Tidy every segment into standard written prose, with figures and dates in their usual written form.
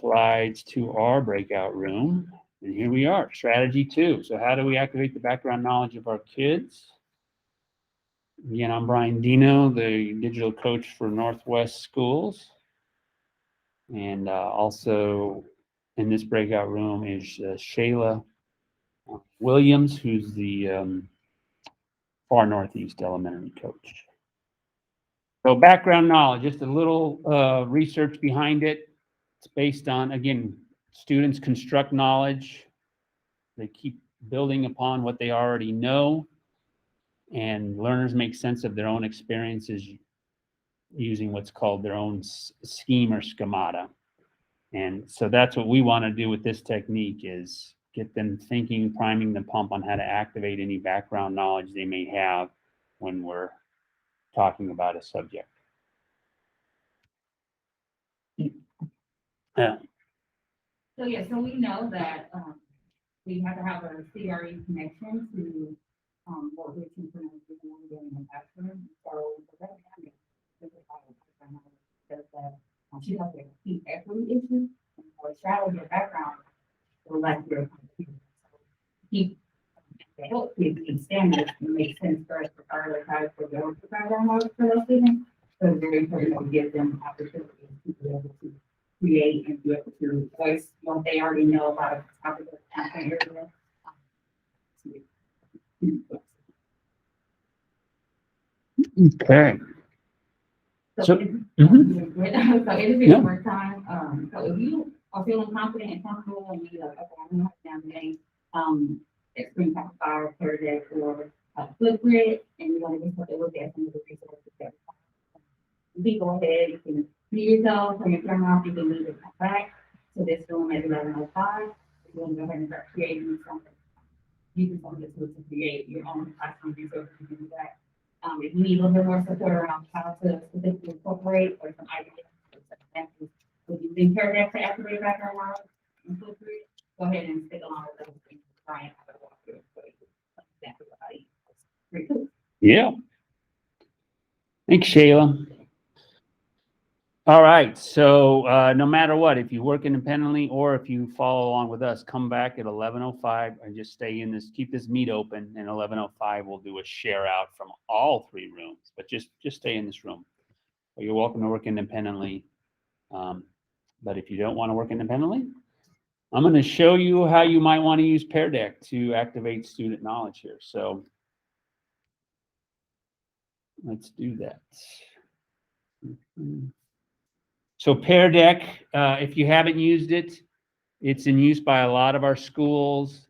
slides to our breakout room. And here we are, strategy 2. So how do we activate the background knowledge of our kids? Again, I'm Brian Dino, the digital coach for Northwest Schools. And also in this breakout room is Shayla Williams, who's the far Northeast elementary coach. So background knowledge, just a little research behind it. It's based on, again, students construct knowledge. They keep building upon what they already know, and learners make sense of their own experiences using what's called their own scheme or schemata. And so that's what we want to do with this technique, is get them thinking, priming the pump on how to activate any background knowledge they may have when we're talking about a subject. Yeah. So yeah, so we know that we have to have a CRE connection to what we're teaching in the classroom. So that she has a key equity issue or shadow your background or like your keep the help kids and standards. It makes sense for us to prioritize for those background for those students. So it's very important to give them opportunities to be able to create and be able to voice what they already know about a topic of content area. Okay. So it is Yeah. work time. So if you are feeling confident and comfortable and you like, okay, I'm gonna have to down today, Extreme Pacifier, Pear Deck, or Flipgrid, and you want to get something look at some of the resources that you go ahead, you can mute yourself, turn your camera off, you can leave it come back to this room at 11:05. If you want to go ahead and start creating something, you can go to create your own classroom resources, you can do that. If you need a little bit more support around how to specifically incorporate or some ideas, if you think Pear Deck to activate background knowledge and Flipgrid, go ahead and stick along with those things. Brian, have to walk through it for you. Exactly what I use. Pretty cool. Yeah. Thanks, Shayla. All right. So no matter what, if you work independently or if you follow along with us, come back at 11:05 and just stay in this, keep this meet open. And 11:05, we'll do a share out from all 3 rooms, but just stay in this room. Well, you're welcome to work independently. But if you don't want to work independently, I'm going to show you how you might want to use Pear Deck to activate student knowledge here. So let's do that. So Pear Deck, if you haven't used it, it's in use by a lot of our schools.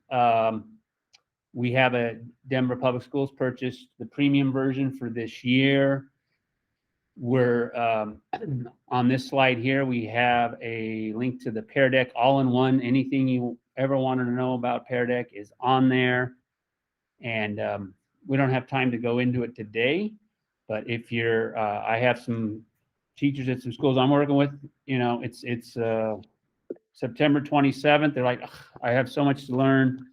We have a Denver Public Schools purchased the premium version for this year. We're on this slide here, we have a link to the Pear Deck all-in-one. Anything you ever wanted to know about Pear Deck is on there. And we don't have time to go into it today, but if you're, I have some teachers at some schools I'm working with, you know, it's September 27th. They're like, I have so much to learn.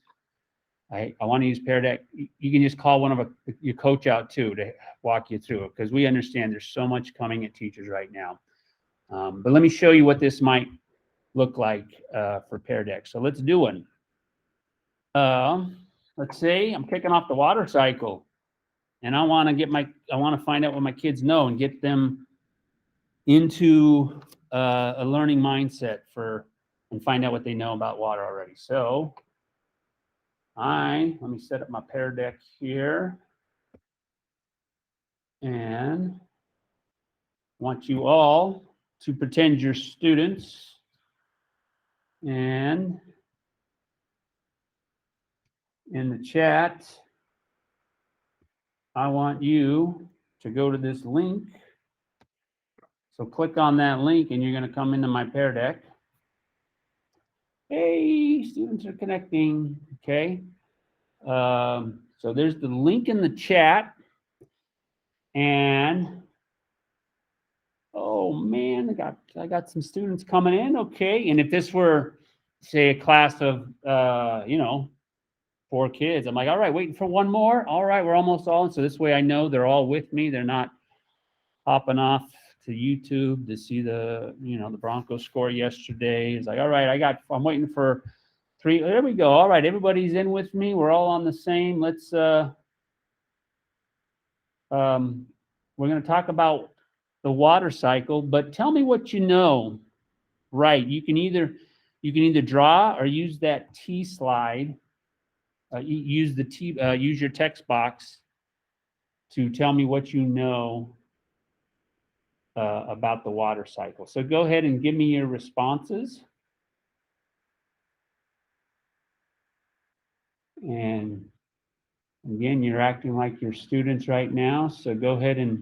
I want to use Pear Deck. You can just call one of your coach out too to walk you through it, because we understand there's so much coming at teachers right now. But let me show you what this might look like for Pear Deck. So let's do one. Let's say I'm kicking off the water cycle, and I want to find out what my kids know and get them into a learning mindset and find out what they know about water already. So let me set up my Pear Deck here, and want you all to pretend you're students, and in the chat, I want you to go to this link. So click on that link and you're going to come into my Pear Deck. Hey, students are connecting. Okay. So there's the link in the chat. And oh man, I got some students coming in. Okay. And if this were, say, a class of 4 kids, I'm like, all right, waiting for one more. All right, we're almost all in. So this way I know they're all with me. They're not hopping off to YouTube to see the, the Broncos score yesterday. It's like, all right, I'm waiting for 3. There we go. All right, everybody's in with me. We're all on the same. Let's, we're going to talk about the water cycle, but tell me what you know. Right. You can either draw or use that T slide. Use your text box to tell me what you know about the water cycle. So go ahead and give me your responses. And again, you're acting like you're students right now. So go ahead and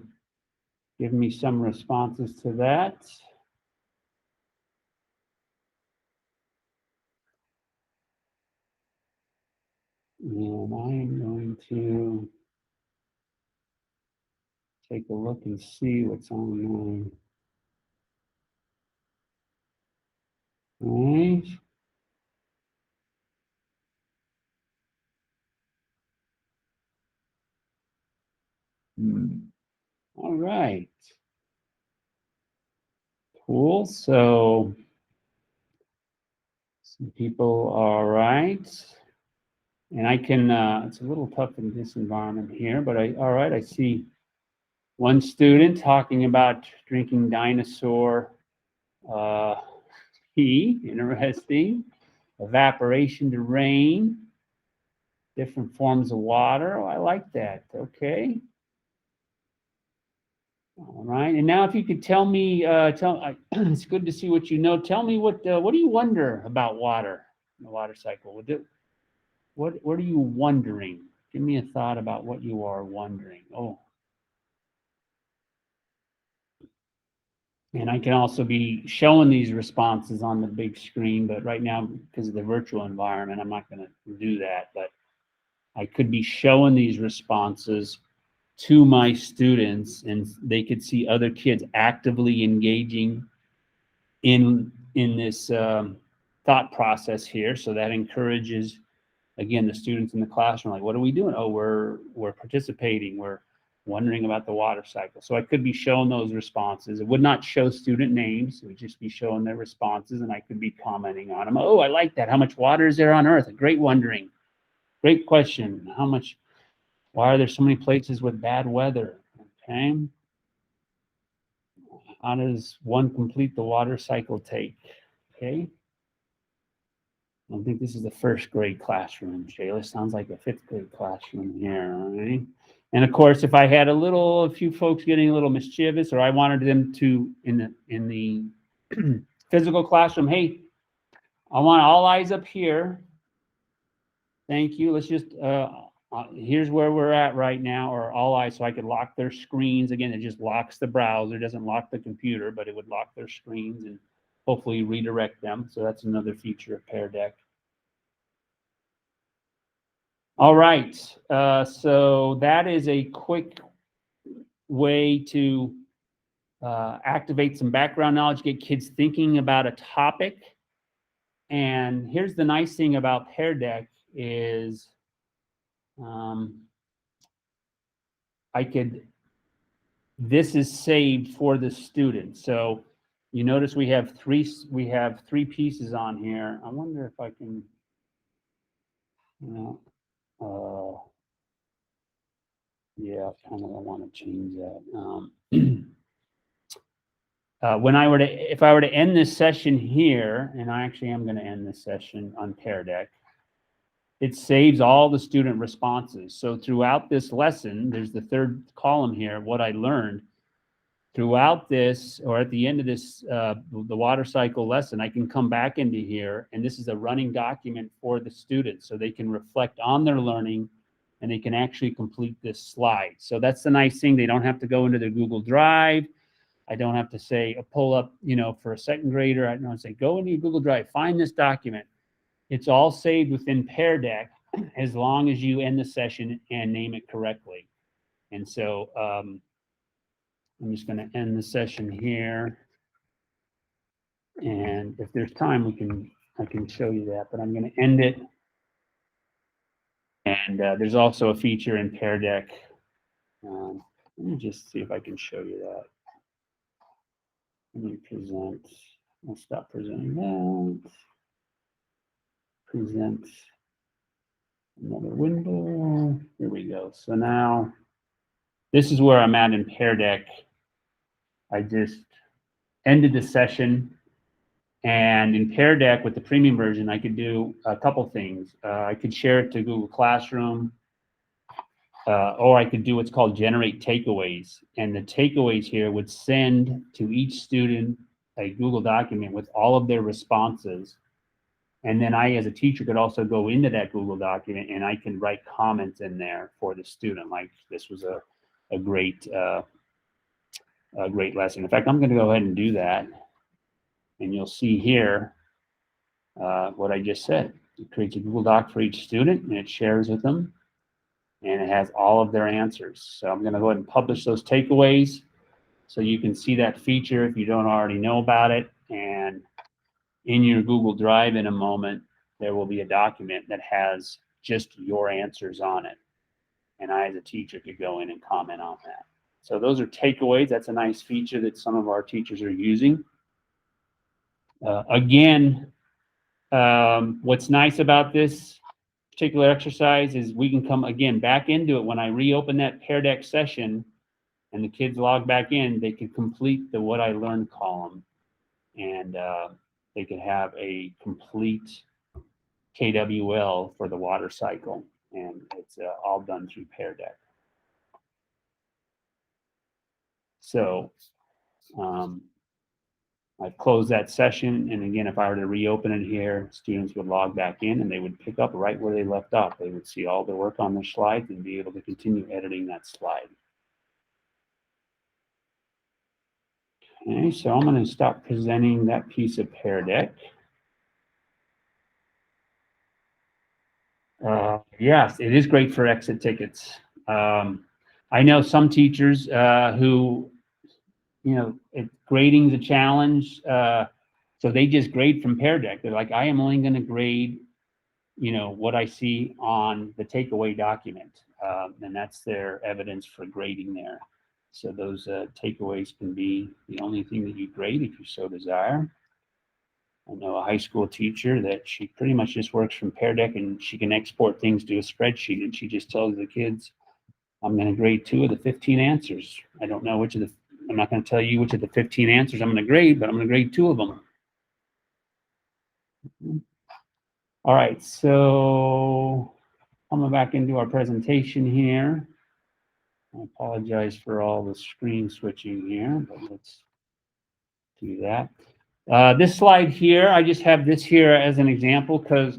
give me some responses to that. And I am going to take a look and see what's on my. All right. All right. Cool. So some people are right. And I can, it's a little tough in this environment here, but all right, I see one student talking about drinking dinosaur pee, interesting. Evaporation to rain, different forms of water. Oh, I like that. Okay. All right. And now if you could tell me, it's good to see what you know. Tell me what do you wonder about water, the water cycle? What are you wondering? Give me a thought about what you are wondering. Oh. And I can also be showing these responses on the big screen, but right now, because of the virtual environment, I'm not going to do that. But I could be showing these responses to my students, and they could see other kids actively engaging in this thought process here. So that encourages, again, the students in the classroom, like, what are we doing? Oh, we're participating. We're wondering about the water cycle. So I could be showing those responses. It would not show student names. It would just be showing their responses, and I could be commenting on them. Oh, I like that. How much water is there on Earth? A great wondering. Great question. Why are there so many places with bad weather? Okay. How does one complete the water cycle take? Okay. I don't think this is the first grade classroom, Shayla. Sounds like a 5th grade classroom here, all right? And of course, if I had a few folks getting a little mischievous, or I wanted them to, in the physical classroom, hey, I want all eyes up here. Thank you. Let's just, here's where we're at right now, or all eyes, so I could lock their screens. Again, it just locks the browser, doesn't lock the computer, but it would lock their screens and hopefully redirect them. So that's another feature of Pear Deck. All right, so that is a quick way to activate some background knowledge, get kids thinking about a topic. And here's the nice thing about Pear Deck is this is saved for the student. So you notice we have three pieces on here. I wonder if I can, yeah, kind of I want to change that. If I were to end this session here, and I actually am going to end this session on Pear Deck, it saves all the student responses. So throughout this lesson, there's the 3rd column here, what I learned. Throughout this, or at the end of this, the water cycle lesson, I can come back into here, and this is a running document for the students, so they can reflect on their learning, and they can actually complete this slide. So that's the nice thing. They don't have to go into their Google Drive. I don't have to say, pull up, for a 2nd grader, I don't say, go into your Google Drive, find this document. It's all saved within Pear Deck as long as you end the session and name it correctly. And so I'm just going to end the session here. And if there's time, I can show you that, but I'm going to end it. And there's also a feature in Pear Deck. Let me just see if I can show you that. Let me present. I'll stop presenting that. Present another window. Here we go. So now this is where I'm at in Pear Deck. I just ended the session. And in Pear Deck with the premium version, I could do a couple things. I could share it to Google Classroom, or I could do what's called generate takeaways. And the takeaways here would send to each student a Google document with all of their responses. And then I, as a teacher, could also go into that Google document and I can write comments in there for the student. Like this was a great lesson. In fact, I'm going to go ahead and do that. And you'll see here what I just said. It creates a Google Doc for each student and it shares with them. And it has all of their answers. So I'm going to go ahead and publish those takeaways so you can see that feature if you don't already know about it. And in your Google Drive in a moment, there will be a document that has just your answers on it. And I, as a teacher, could go in and comment on that. So those are takeaways. That's a nice feature that some of our teachers are using. Again, what's nice about this particular exercise is we can come again back into it. When I reopen that Pear Deck session and the kids log back in, they can complete the what I learned column, and they could have a complete KWL for the water cycle, and it's all done through Pear Deck. So I've closed that session, and again, if I were to reopen it here, students would log back in and they would pick up right where they left off. They would see all their work on their slides and be able to continue editing that slide. Okay, so I'm going to stop presenting that piece of Pear Deck. Yes, it is great for exit tickets. I know some teachers who, grading's a challenge. So they just grade from Pear Deck. They're like, I am only going to grade, what I see on the takeaway document. And that's their evidence for grading there. So those takeaways can be the only thing that you grade if you so desire. I know a high school teacher that she pretty much just works from Pear Deck and she can export things to a spreadsheet and she just tells the kids, I'm going to grade 2 of the 15 answers. I don't know I'm not going to tell you which of the 15 answers I'm going to grade, but I'm going to grade 2 of them. All right, so coming back into our presentation here. I apologize for all the screen switching here, but let's do that. This slide here, I just have this here as an example because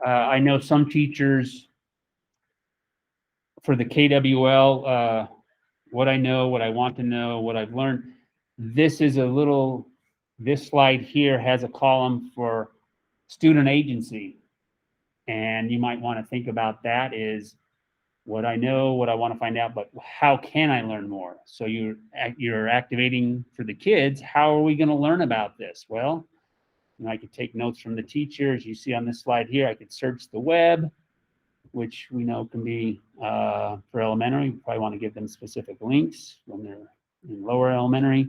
I know some teachers for the KWL, what I know, what I want to know, what I've learned. This slide here has a column for student agency. And you might want to think about that is what I know, what I want to find out, but how can I learn more? So you're activating for the kids. How are we going to learn about this? Well, I could take notes from the teachers. You see on this slide here, I could search the web, which we know can be for elementary. You probably want to give them specific links when they're in lower elementary.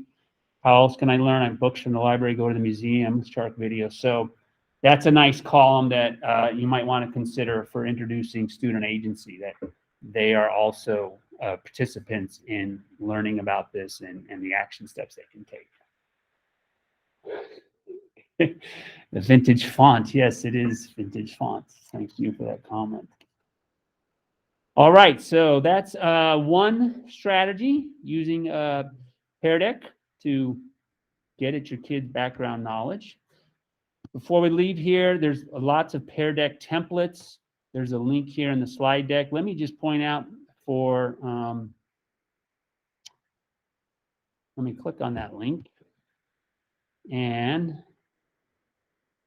How else can I learn? I have books from the library, go to the museum, shark video. So that's a nice column that you might want to consider for introducing student agency, that they are also participants in learning about this and the action steps they can take. The vintage font. Yes, it is vintage font. Thank you for that comment. All right, so that's one strategy using Pear Deck to get at your kids' background knowledge. Before we leave here, there's lots of Pear Deck templates. There's a link here in the slide deck. Let me just point out for, let me click on that link. And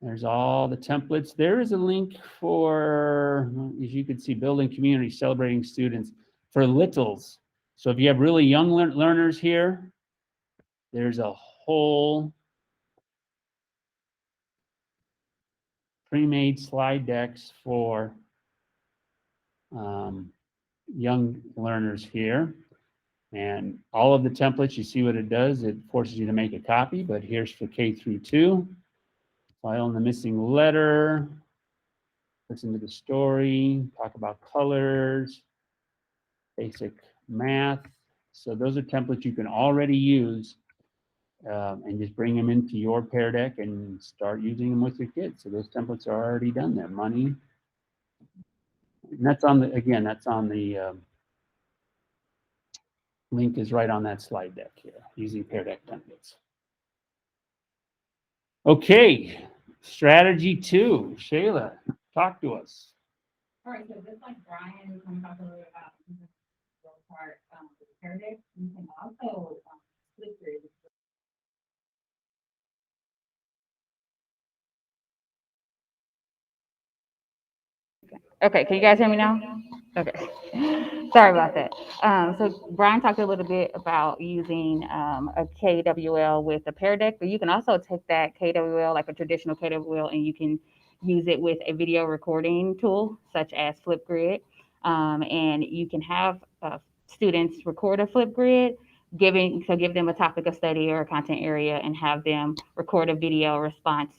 there's all the templates. There is a link for, as you can see, building community, celebrating students for littles. So if you have really young learners here, there's a whole pre-made slide decks for young learners here. And all of the templates, you see what it does. It forces you to make a copy, but here's for K through 2. File in the missing letter. Listen to the story. Talk about colors. Basic math. So those are templates you can already use and just bring them into your Pear Deck and start using them with your kids. So those templates are already done there. Money. And that's on the, again, that's on the link is right on that slide deck here, using Pear Deck templates. Okay, strategy 2. Shayla, talk to us. All right, so just like Brian, we talked a little bit about the part with the Pear Deck, you can also flip through. Okay, can you guys hear me now? Okay, sorry about that. So Brian talked a little bit about using a KWL with a Pear Deck, but you can also take that KWL, like a traditional KWL, and you can use it with a video recording tool such as Flipgrid. And you can have students record a Flipgrid, give them a topic of study or a content area and have them record a video response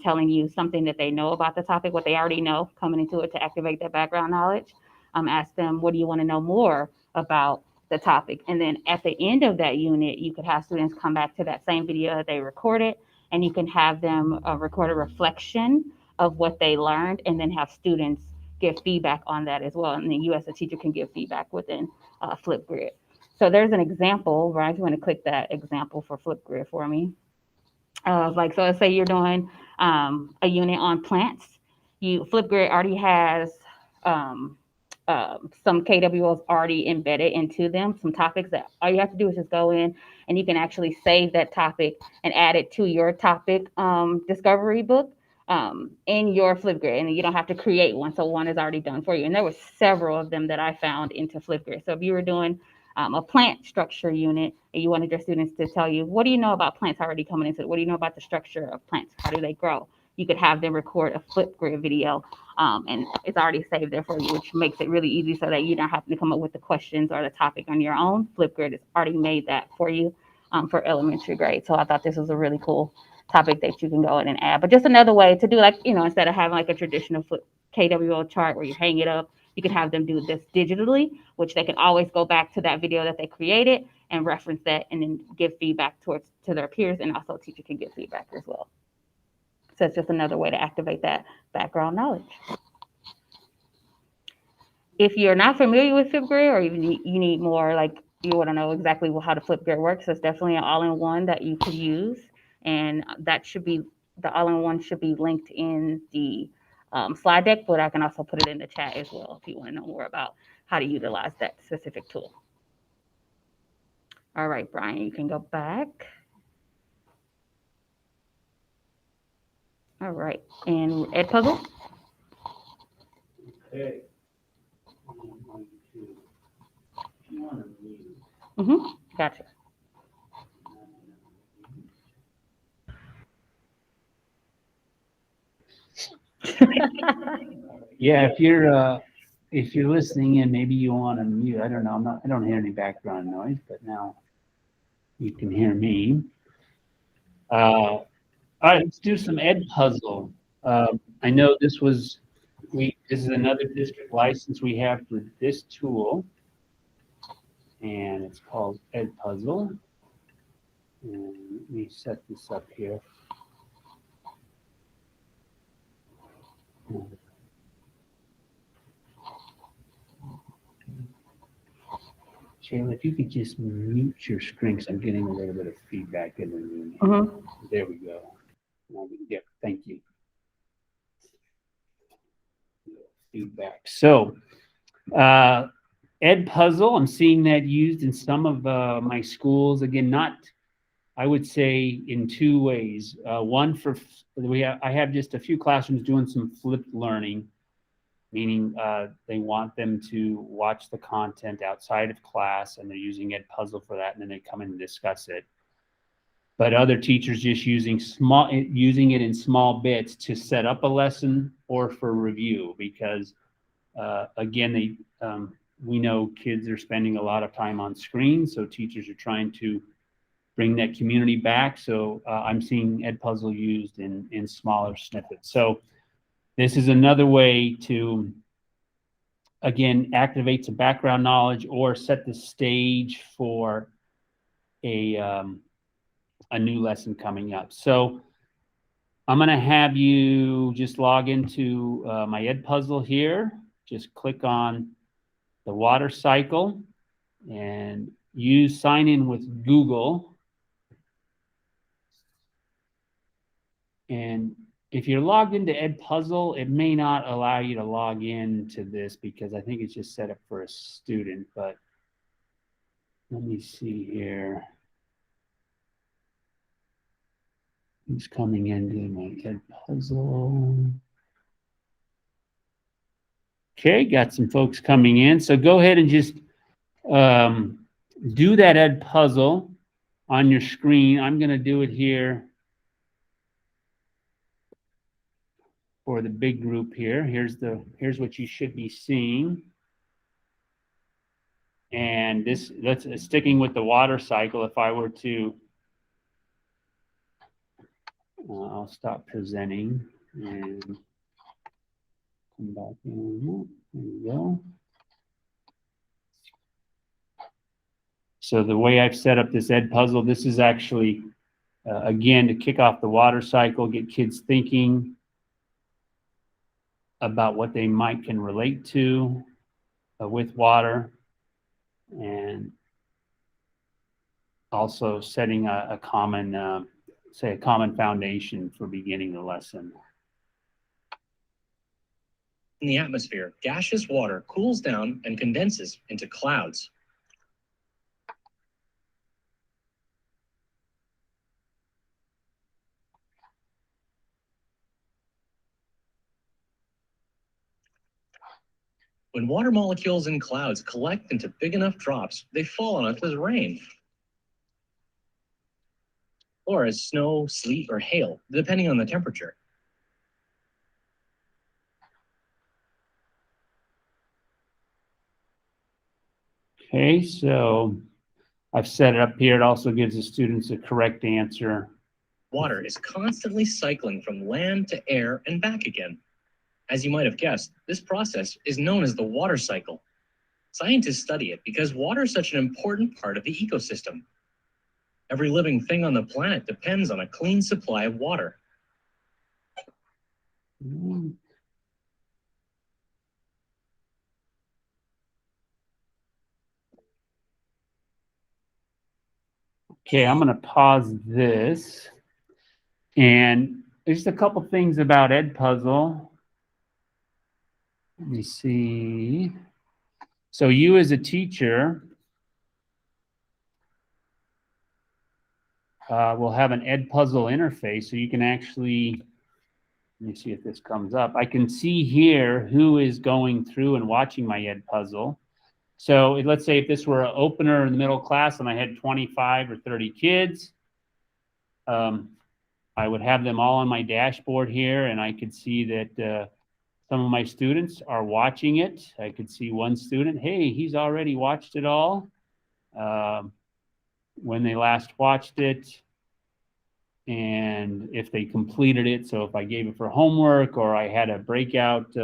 telling you something that they know about the topic, what they already know coming into it to activate that background knowledge. Ask them, what do you want to know more about the topic? And then at the end of that unit, you could have students come back to that same video that they recorded, and you can have them record a reflection of what they learned, and then have students give feedback on that as well. And then you as a teacher can give feedback within Flipgrid. So there's an example, right? If you want to click that example for Flipgrid for me. Like, so let's say you're doing a unit on plants. Flipgrid already has some KWLs already embedded into them, some topics that all you have to do is just go in and you can actually save that topic and add it to your topic discovery book in your Flipgrid, and you don't have to create one. So one is already done for you. And there were several of them that I found into Flipgrid. So if you were doing a plant structure unit, and you wanted your students to tell you, what do you know about plants already coming into it? What do you know about the structure of plants? How do they grow? You could have them record a Flipgrid video, and it's already saved there for you, which makes it really easy so that you don't have to come up with the questions or the topic on your own. Flipgrid has already made that for you for elementary grade. So I thought this was a really cool topic that you can go in and add. But just another way to do, like, instead of having like a traditional KWL chart where you hang it up, you can have them do this digitally, which they can always go back to that video that they created and reference that and then give feedback to their peers, and also teacher can give feedback as well. So it's just another way to activate that background knowledge. If you're not familiar with Flipgrid, or even you need more, like you want to know exactly how the Flipgrid works, it's definitely an all-in-one that you could use, and that should be, the all-in-one should be linked in the slide deck, but I can also put it in the chat as well if you want to know more about how to utilize that specific tool. All right, Brian, you can go back. All right, and EdPuzzle. Okay. Gotcha. Yeah, if you're listening in, maybe you want to mute. I don't know. I don't hear any background noise, but now you can hear me. All right, let's do some EdPuzzle. I know this is another district license we have for this tool, and it's called EdPuzzle. And let me set this up here. Shayla, if you could just mute your screen, because I'm getting a little bit of feedback in the room. There we go. Yep, thank you. Feedback. So, EdPuzzle, I'm seeing that used in some of my schools. Again, I would say in 2 ways. One, I have just a few classrooms doing some flipped learning, meaning they want them to watch the content outside of class, and they're using EdPuzzle for that, and then they come in and discuss it. But other teachers just using it in small bits to set up a lesson or for review, because again, we know kids are spending a lot of time on screens, so teachers are trying to bring that community back. So I'm seeing EdPuzzle used in smaller snippets. So this is another way to, again, activate some background knowledge or set the stage for a new lesson coming up. So I'm going to have you just log into my EdPuzzle here. Just click on the water cycle and sign in with Google. And if you're logged into EdPuzzle, it may not allow you to log in to this because I think it's just set up for a student, but let me see here. Who's coming into my EdPuzzle? Okay, got some folks coming in. So go ahead and just do that EdPuzzle on your screen. I'm going to do it here for the big group here. Here's what you should be seeing. And this, sticking with the water cycle, if I were to, I'll stop presenting and come back in. There we go. So the way I've set up this EdPuzzle, this is actually, again, to kick off the water cycle, get kids thinking about what they can relate to with water, and also setting a common, say, a common foundation for beginning the lesson. In the atmosphere, gaseous water cools down and condenses into clouds. When water molecules in clouds collect into big enough drops, they fall on us as rain, or as snow, sleet, or hail, depending on the temperature. Okay, so I've set it up here. It also gives the students a correct answer. Water is constantly cycling from land to air and back again. As you might have guessed, this process is known as the water cycle. Scientists study it because water is such an important part of the ecosystem. Every living thing on the planet depends on a clean supply of water. Okay, I'm going to pause this. And there's a couple things about EdPuzzle. Let me see. So you as a teacher will have an EdPuzzle interface, so you can actually, let me see if this comes up. I can see here who is going through and watching my EdPuzzle. So let's say if this were an opener in the middle class and I had 25 or 30 kids, I would have them all on my dashboard here, and I could see that some of my students are watching it. I could see one student, hey, he's already watched it all. When they last watched it, and if they completed it. So if I gave it for homework or I had a breakout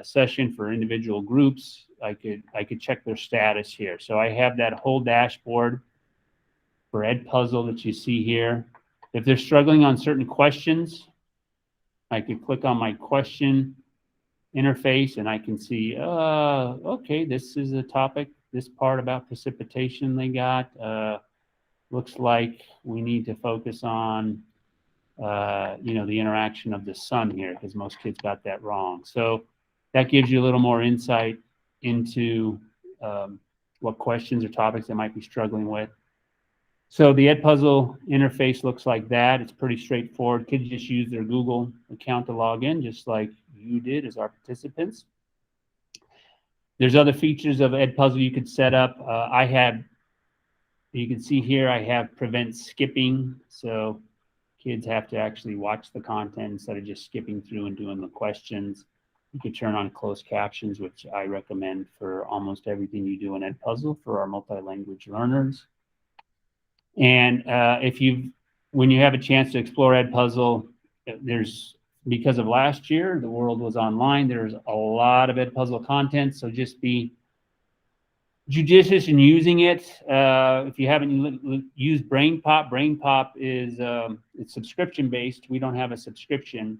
session for individual groups, I could check their status here. So I have that whole dashboard for EdPuzzle that you see here. If they're struggling on certain questions, I could click on my question interface and I can see, okay, this is a topic, this part about precipitation they got. Looks like we need to focus on, the interaction of the sun here, because most kids got that wrong. So that gives you a little more insight into what questions or topics they might be struggling with. So the EdPuzzle interface looks like that. It's pretty straightforward. Kids just use their Google account to log in, just like you did as our participants. There's other features of EdPuzzle you could set up. You can see here, I have prevent skipping. So kids have to actually watch the content instead of just skipping through and doing the questions. You could turn on closed captions, which I recommend for almost everything you do in EdPuzzle for our multi-language learners. And when you have a chance to explore EdPuzzle, because of last year, the world was online. There's a lot of EdPuzzle content, so just be judicious in using it. If you haven't used BrainPop is it's subscription based. We don't have a subscription,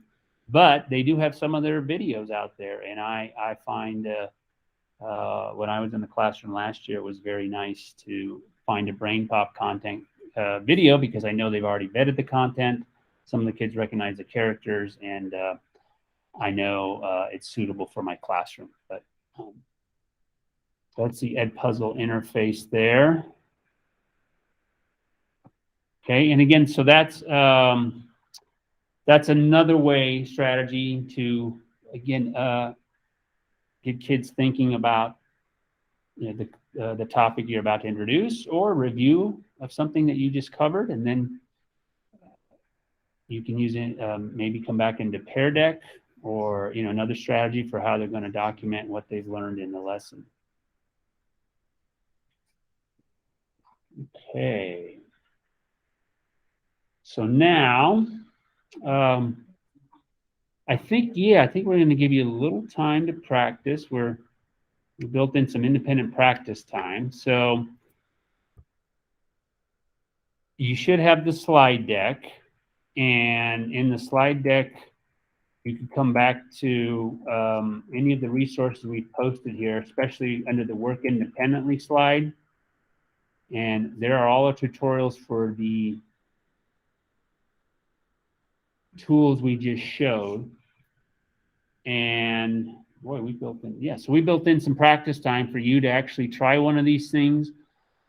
but they do have some of their videos out there. And I find when I was in the classroom last year, it was very nice to find a BrainPop content video because I know they've already vetted the content. Some of the kids recognize the characters, and I know it's suitable for my classroom. But that's the EdPuzzle interface there. Okay, and again, so that's another strategy to, again, get kids thinking about the topic you're about to introduce, or review of something that you just covered, and then you can use it, maybe come back into Pear Deck, or another strategy for how they're going to document what they've learned in the lesson. Okay. So now, I think we're going to give you a little time to practice. We built in some independent practice time. So you should have the slide deck, and in the slide deck, you can come back to any of the resources we posted here, especially under the Work Independently slide. And there are all the tutorials for the tools we just showed. And boy, we built in some practice time for you to actually try one of these things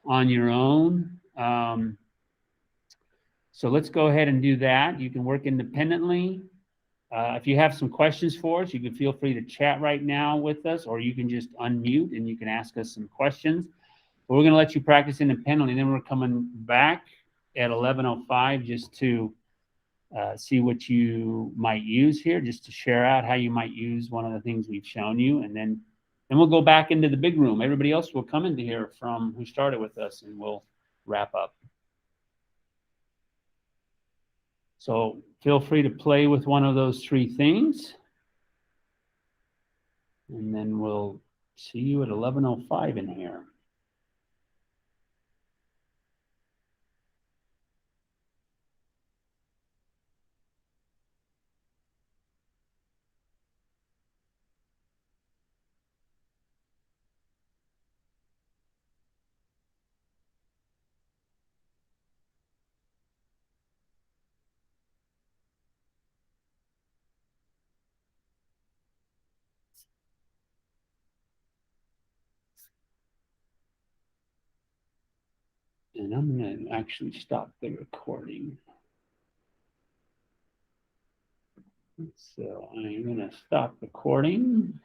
on your own. So let's go ahead and do that. You can work independently. If you have some questions for us, you can feel free to chat right now with us, or you can just unmute and you can ask us some questions. But we're going to let you practice independently. Then we're coming back at 11:05 just to see what you might use here, just to share out how you might use one of the things we've shown you. And then we'll go back into the big room. Everybody else will come into here from who started with us, and we'll wrap up. So feel free to play with one of those three things. And then we'll see you at 11:05 in here. And I'm going to actually stop the recording. So I'm going to stop recording.